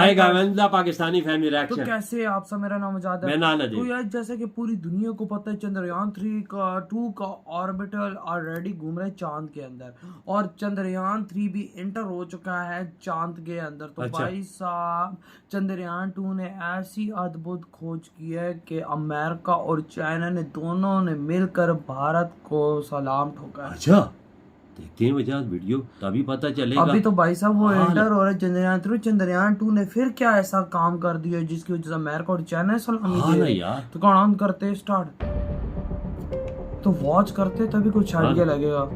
Pakistani family तो reaction. कैसे आप सब, मेरा नाम आजाद है। मैं नाना जी। तो यार जैसे कि पूरी दुनिया को पता है चंद्रयान 2 का ऑर्बिटल ऑलरेडी घूम रहा है चांद के अंदर, और चंद्रयान 3 भी इंटर हो चुका है चांद के अंदर। तो अच्छा। भाई साहब चंद्रयान 2 ने ऐसी अद्भुत खोज की है कि अमेरिका और चाइना ने दोनों ने मिलकर भारत को सलाम ठोका है। अच्छा, देखते हैं वजह वीडियो तभी पता चलेगा। अभी तो भाई साहब वो हाँ, एंटर हो रहा है चंद्रयान 3। चंद्रयान 2 ने फिर क्या ऐसा काम कर दिया जिसकी वजह से अमेरिका और चाइना सलामी हाँ दे ना रहे। यार। तो कौन करते स्टार्ट, तो वॉच करते तभी कुछ आइडिया लगेगा।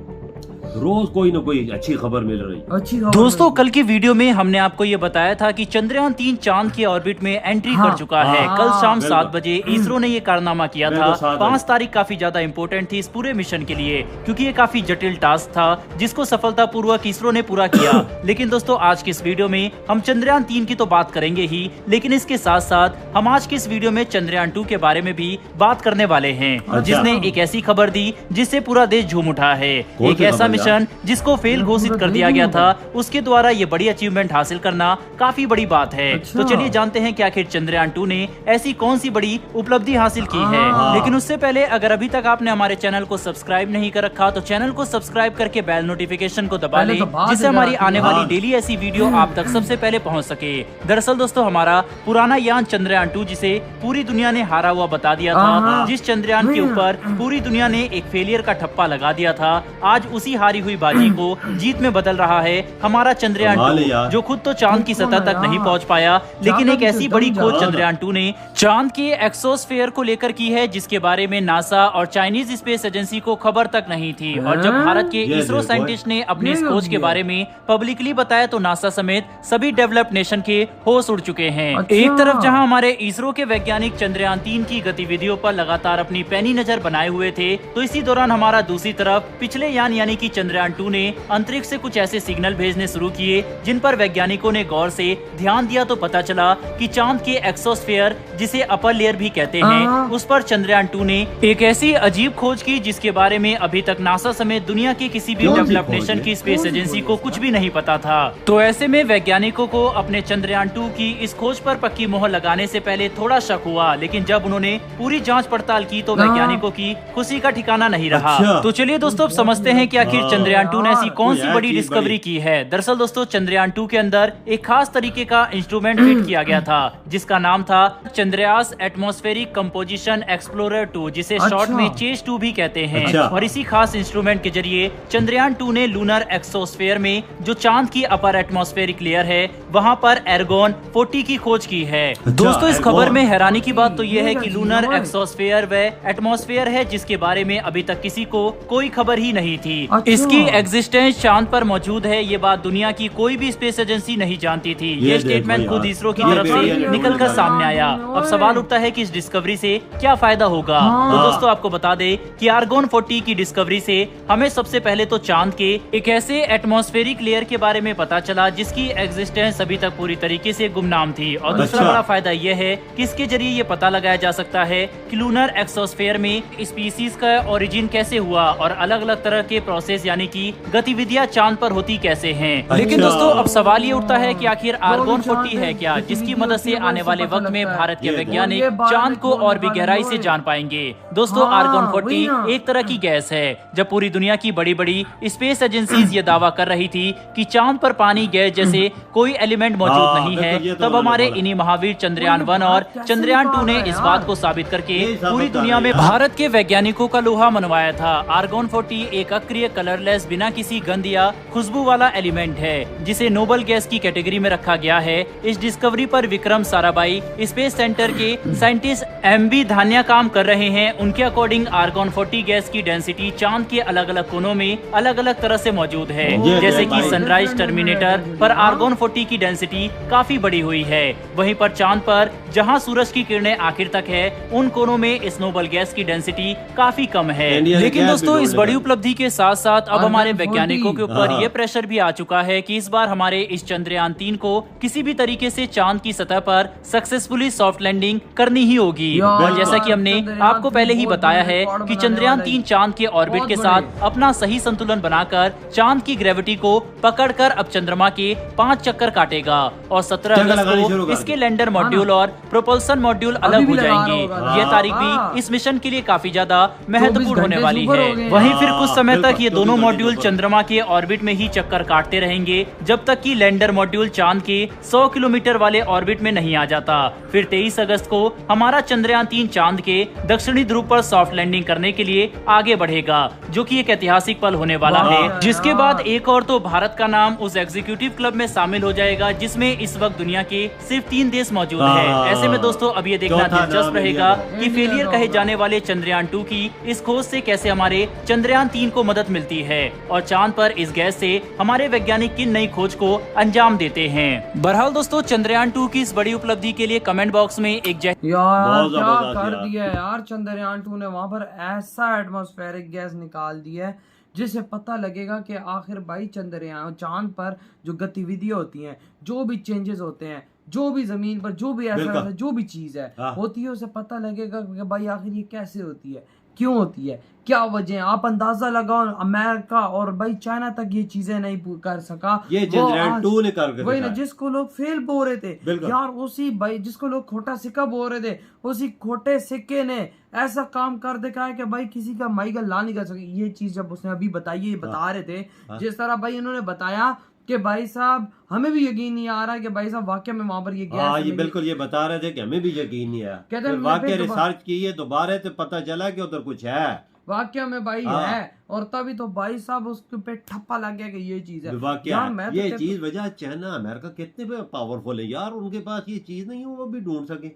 रोज कोई ना कोई अच्छी खबर मिल रही। अच्छी खबर दोस्तों, कल की वीडियो में हमने आपको ये बताया था कि चंद्रयान 3 चांद के ऑर्बिट में एंट्री कर चुका है। कल शाम 7 बजे इसरो ने ये कारनामा किया था। 5 तारीख काफी ज्यादा इंपॉर्टेंट थी इस पूरे मिशन के लिए, क्योंकि ये काफी जटिल टास्क था जिसको सफलतापूर्वक इसरो ने पूरा किया। लेकिन दोस्तों, आज की इस वीडियो में हम चंद्रयान 3 की तो बात करेंगे ही, लेकिन इसके साथ साथ हम आज की इस वीडियो में चंद्रयान 2 के बारे में भी बात करने वाले हैं, जिसने एक ऐसी खबर दी जिससे पूरा देश झूम उठा है। एक ऐसा मिशन जिसको फेल घोषित कर दिया गया था, उसके द्वारा ये बड़ी अचीवमेंट हासिल करना काफी बड़ी बात है। तो चलिए जानते हैं कि आखिर चंद्रयान 2 ने ऐसी कौन सी बड़ी उपलब्धि हासिल की है। लेकिन उससे पहले अगर अभी तक आपने हमारे चैनल को सब्सक्राइब नहीं कर रखा तो चैनल को सब्सक्राइब करके बेल नोटिफिकेशन को दबा लें, जिससे हमारी आने वाली डेली ऐसी वीडियो आप तक सबसे पहले पहुंच सके। दरअसल दोस्तों, हमारा पुराना यान चंद्रयान 2, जिसे पूरी दुनिया ने हारा हुआ बता दिया था, जिस चंद्रयान के ऊपर पूरी दुनिया ने एक फेलियर का ठप्पा लगा दिया था, आज उसी हारी हुई बाजी को जीत में बदल रहा है हमारा चंद्रयान 2, जो खुद तो चांद की सतह तक नहीं पहुंच पाया, लेकिन एक ऐसी बड़ी खोज चंद्रयान 2 ने चांद के एक्सोस्फेयर को लेकर की है जिसके बारे में नासा और चाइनीज स्पेस एजेंसी को खबर तक नहीं थी। और जब भारत के इसरो साइंटिस्ट ने अपनी इस खोज के बारे में पब्लिकली बताया तो नासा समेत सभी डेवलप्ड नेशन के होश उड़ चुके हैं। एक तरफ जहां हमारे इसरो के वैज्ञानिक चंद्रयान 3 की गतिविधियों पर लगातार अपनी पैनी नजर बनाए हुए थे, तो इसी दौरान हमारा दूसरी तरफ पिछले यान यानी कि चंद्रयान 2 ने अंतरिक्ष से कुछ ऐसे सिग्नल भेजने शुरू किए जिन पर वैज्ञानिकों ने गौर से ध्यान दिया तो पता चला कि चांद के एक्सोस्फेयर, जिसे अपर लेयर भी कहते हैं, उस पर चंद्रयान 2 ने एक ऐसी अजीब खोज की जिसके बारे में अभी तक नासा समेत दुनिया की किसी भी डेवलप्ड नेशन की स्पेस एजेंसी को कुछ भी नहीं पता था। तो ऐसे में वैज्ञानिकों को अपने चंद्रयान 2 की इस खोज पर पक्की मोहर लगाने से पहले थोड़ा शक हुआ, लेकिन जब उन्होंने पूरी जाँच पड़ताल की तो वैज्ञानिकों की खुशी का ठिकाना नहीं रहा। तो चलिए दोस्तों, अब समझते हैं कि आखिर चंद्रयान 2 ने ऐसी कौन सी बड़ी डिस्कवरी की है। दरअसल दोस्तों, चंद्रयान 2 के अंदर एक खास तरीके का इंस्ट्रूमेंट फिट किया गया था जिसका नाम था चंद्रयास एटमॉस्फेरिक कंपोजिशन एक्सप्लोरर 2, जिसे शॉर्ट में चेस 2 भी कहते हैं। और इसी खास इंस्ट्रूमेंट के जरिए चंद्रयान 2 ने लूनर एक्सोस्फेयर में, जो चांद की अपर एटमॉस्फेरिक लेयर है, वहां पर एर्गोन 40 की खोज की है। दोस्तों, इस खबर में हैरानी की बात तो यह है कि लूनर एक्सोस्फेयर व एटमॉस्फेयर है जिसके बारे में अभी तक किसी को कोई खबर ही नहीं थी। इसकी एग्जिस्टेंस चांद पर मौजूद है, ये बात दुनिया की कोई भी स्पेस एजेंसी नहीं जानती थी। ये स्टेटमेंट खुद इसरो की तरफ से निकलकर सामने आया। अब सवाल उठता है कि इस डिस्कवरी से क्या फायदा होगा। तो दोस्तों, आपको बता दे कि आर्गोन 40 की डिस्कवरी से हमें सबसे पहले तो चांद के एक ऐसे एटमॉस्फेरिक लेयर के बारे में पता चला जिसकी एग्जिस्टेंस अभी तक पूरी तरीके से गुमनाम थी। और दूसरा बड़ा फायदा यह है कि इसके जरिए ये पता लगाया जा सकता है कि लूनर एक्सोस्फेयर में स्पीसीज का ओरिजिन कैसे हुआ और अलग अलग तरह के प्रोसेस यानी कि गतिविधियां चांद पर होती कैसे हैं। लेकिन दोस्तों, अब सवाल ये उठता है कि आखिर आर्गोन 40 है क्या, जिसकी मदद से आने वाले वक्त में भारत के वैज्ञानिक चांद को और भी गहराई से जान पाएंगे। दोस्तों, आर्गोन 40 एक तरह की गैस है। जब पूरी दुनिया की बड़ी बड़ी स्पेस एजेंसीज ये दावा कर रही थी कि चांद पर पानी, गैस जैसे कोई एलिमेंट मौजूद नहीं है, तब हमारे इन्हीं महावीर चंद्रयान 1 और चंद्रयान 2 ने इस बात को साबित करके पूरी दुनिया में भारत के वैज्ञानिकों का लोहा मनवाया था। आर्गोन 40 एक अक्रिय, कलरलेस, बिना किसी गंध या खुशबू वाला एलिमेंट है जिसे नोबल गैस की कैटेगरी में रखा गया है। इस डिस्कवरी पर विक्रम साराभाई स्पेस सेंटर के साइंटिस्ट एमबी धान्या काम कर रहे हैं। उनके अकॉर्डिंग आर्गोन 40 गैस की डेंसिटी चांद के अलग अलग कोनों में अलग अलग तरह से मौजूद है। जैसे कि सनराइज टर्मिनेटर पर आर्गोन 40 की डेंसिटी काफी बड़ी हुई है, वहीं पर चांद पर जहां सूरज की किरणें आखिर तक है, उन कोनों में इस नोबल गैस की डेंसिटी काफी कम है। लेकिन दोस्तों, इस बड़ी उपलब्धि के साथ साथ साथ अब और हमारे 140 वैज्ञानिकों के ऊपर हाँ। ये प्रेशर भी आ चुका है कि इस बार हमारे इस चंद्रयान 3 को किसी भी तरीके से चांद की सतह पर सक्सेसफुली सॉफ्ट लैंडिंग करनी ही होगी। यार, और जैसा कि हमने चंद्रयान आपको पहले ही बहुत बताया बड़ा है रिकॉर्ड कि बनाने चंद्रयान वाला 3 है। चांद के ऑर्बिट बहुत के बड़े। साथ अपना सही संतुलन बनाकर चांद की ग्रेविटी को पकड़कर अब चंद्रमा के 5 चक्कर काटेगा और 17 चक्कर लगाने अगस्त शुरू को कर इसके दे। लैंडर हाँ मॉड्यूल ना। और प्रोपल्सन मॉड्यूल अभी अलग भी हो लगा रहा जाएंगे। होगा। ये तारीख हाँ। भी इस मिशन के लिए काफी ज्यादा महत्वपूर्ण होने घंटे वाली ऊपर है। हो गए हैं। वहीं फिर कुछ समय बिल्कुल, तक ये 24 दोनों घंटे मॉड्यूल ऊपर। चंद्रमा के ऑर्बिट में ही चक्कर काटते रहेंगे जब तक कि लैंडर मॉड्यूल चांद के 100 किलोमीटर वाले ऑर्बिट में नहीं आ जाता। फिर 23 अगस्त को हमारा चंद्रयान 3 चांद के दक्षिणी ध्रुव पर सॉफ्ट लैंडिंग करने के लिए आगे बढ़ेगा, जो कि एक ऐतिहासिक पल होने वाला वाह है। यार। जिसके बाद एक और तो भारत का नाम उस एग्जीक्यूटिव क्लब में शामिल हो जाएगा जिसमें इस वक्त दुनिया के सिर्फ 3 देश मौजूद है। हाँ। ऐसे में दोस्तों अब ये देखना चौथा दिलचस्प नाम रहेगा इंडिया कि इंडिया फेलियर का कहे होगा। जाने वाले चंद्रयान 2 की इस खोज से कैसे हमारे चंद्रयान 3 को मदद मिलती है और चांद पर इस गैस से हमारे वैज्ञानिक किन नई खोज को अंजाम देते हैं। बहरहाल दोस्तों, चंद्रयान 2 की इस बड़ी उपलब्धि के लिए कमेंट बॉक्स में एक जय यार बहुत क्या जबरदस्त कर यार। दिया है यार चंद्रयान 2 ने। वहां पर ऐसा एटमॉस्फेरिक गैस निकाल दिया है जिससे पता लगेगा कि आखिर भाई चंद्रयान चांद पर जो गतिविधियां होती हैं, जो भी चेंजेस होते हैं, जो भी जमीन पर जो भी ऐसा बिल्कुल। वैसा जो भी चीज है हाँ। होती है, उसे पता लगेगा कि भाई आखिर ये कैसे होती है, क्यों होती है, क्या वजह है। आप अंदाजा लगाओ, अमेरिका और भाई चाइना तक ये चीजें नहीं कर सका। ये वो चंद्रयान आज- 2 ने करके वही ना, दिखाया। जिसको लोग फेल बोल रहे थे बिल्कुल। यार, उसी भाई जिसको लोग खोटा सिक्का बोल रहे थे, उसी खोटे सिक्के ने ऐसा काम कर दिखाया कि भाई किसी का माई का ला नहीं कर सके। ये चीज जब उसने अभी बताई, ये बता रहे थे जिस तरह भाई इन्होंने बताया कि भाई साहब हमें भी यकीन नहीं आ रहा कि भाई साहब वाकई में वहां पर ये गैस हाँ, ये मिली। बिल्कुल ये बता रहे थे कि हमें भी यकीन नहीं आया। कहते हैं, फिर मैं वाकई फिर दोबारा- रिसर्च की है दोबारा तो पता चला कि उधर कुछ है। वाकई में भाई हाँ। है, और तभी तो भाई साहब उसके पे ठप्पा लग गया कि ये चीज है। वाकई यार मैं तो ये कहता- चीज वजह चाइना अमेरिका कितने पावरफुल है यार, उनके पास ये चीज नहीं है वो भी ढूंढ सके।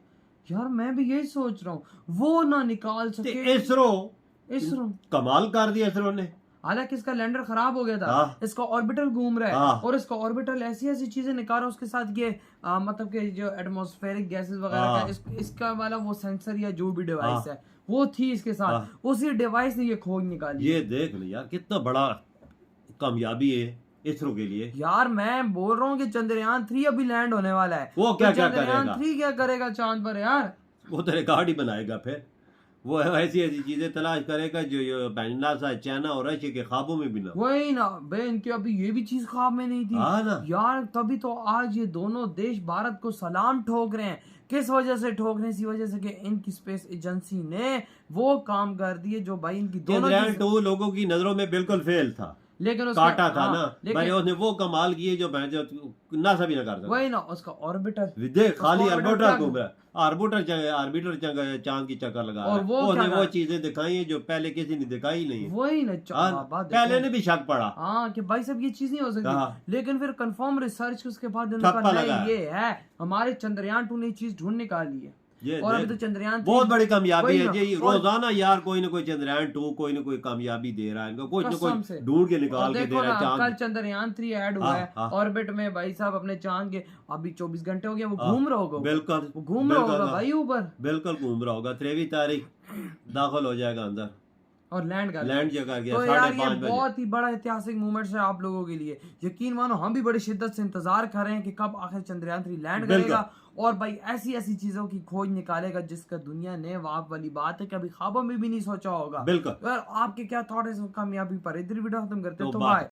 यार मैं भी यही सोच रहा हूँ, वो ना निकाल ते सके। इसरो कमाल कर दिया इसरो ने। हालांकि इसका लैंडर खराब हो गया था, हाँ। इसका ऑर्बिटल घूम रहा है हाँ। और इसका ऑर्बिटल ऐसी ऐसी चीजें निकाल रहा है उसके साथ ये मतलब कि जो एटमॉस्फेरिक गैसेस वगैरह हाँ। का इसका वाला वो सेंसर या जो भी डिवाइस हाँ। है वो थी इसके साथ। हाँ। उसी डिवाइस ने ये खोज निकाली। ये देख ले यार कितना बड़ा कामयाबी है इसरो के लिए। यार मैं बोल रहा हूँ कि चंद्रयान 3 अभी लैंड होने वाला है। वो तो क्या चंद्रयान करेगा? 3 क्या करेगा चांद पर यार? वो तो रिकॉर्ड ही बनाएगा। फिर वो ऐसी ऐसी चीजें तलाश करेगा जो नासा चाइना और रशिया के ख्वाबों में भी ना हो। वही ना बे, इनकी अभी ये भी चीज ख्वाब में नहीं थी। हाँ ना। यार तभी तो आज ये दोनों देश भारत को सलाम ठोक रहे हैं। किस वजह से ठोक रहे हैं? इसी वजह से कि इनकी स्पेस एजेंसी ने वो काम कर दिए जो भाई इनकी दोनों चंद्रयान की- 2 लोगों की नजरों में बिल्कुल फेल था, लेकिन उसका काटा था हाँ, ना भाई। लेकिन उसने वो कमाल किए जो नासा भी ना कर सकता। वही ना उसका ऑर्बिटर देख खाली उसको ऑर्बिटर ऑर्बिटर घूम रहा है, ऑर्बिटर चांद की चक्कर लगा और रहा वो है। उसने क्या वो कर- चीजें दिखाई हैं जो पहले किसी ने दिखाई नहीं है। वही ना हाँ, बात पहले देखो। ने भी शक पड़ा। हाँ कि भाई साहब ये चीज नहीं हो सकती, हाँ। लेकिन फिर कंफर्म रिसर्च उसके बाद ठप्पा उन्होंने कहा लगा। नहीं ये है हमारे चंद्रयान 2 ने चीज ढूंढ निकाली है। ये और अभी देख, तो चंद्रयान 3 बहुत बड़ी कामयाबी वही है ना, जी। और- रोजाना यार कोई ना कोई चंद्रयान 2 कोई ना कोई कामयाबी दे रहा है इनको, कुछ ना कसम से। कुछ ढूंढ के और निकाल के दे देखो रहा है ना कल चांद। चंद्रयान 3 ऐड हुआ हाँ, है हाँ। ऑर्बिट में भाई साहब अपने चांद के। अभी 24 घंटे हो गए वो हाँ, घूम रहा होगा। बिल्कुल वो घूम रहा बिल्कुल, होगा भाई ऊपर बिल्कुल घूम रहा होगा। 23 तारीख दाखिल हो जाएगा अंदर, और लैंड कर लैंड जगह गया तो यार ये 5:30 बजे। बहुत ही बड़ा ऐतिहासिक मूवमेंट है आप लोगों के लिए। यकीन मानो हम भी बड़ी शिद्दत से इंतजार कर रहे हैं कि कब आखिर चंद्रयान 3 लैंड बिल्कुल। करेगा और भाई ऐसी ऐसी चीजों की खोज निकालेगा जिसका दुनिया ने वाप वाली बात है कभी ख्वाबों में भी नहीं सोचा होगा। बिल्कुल। यार आपके क्या थॉट है इस कामयाबी पर? इधर वीडियो खत्म करते हैं तो तो बाय।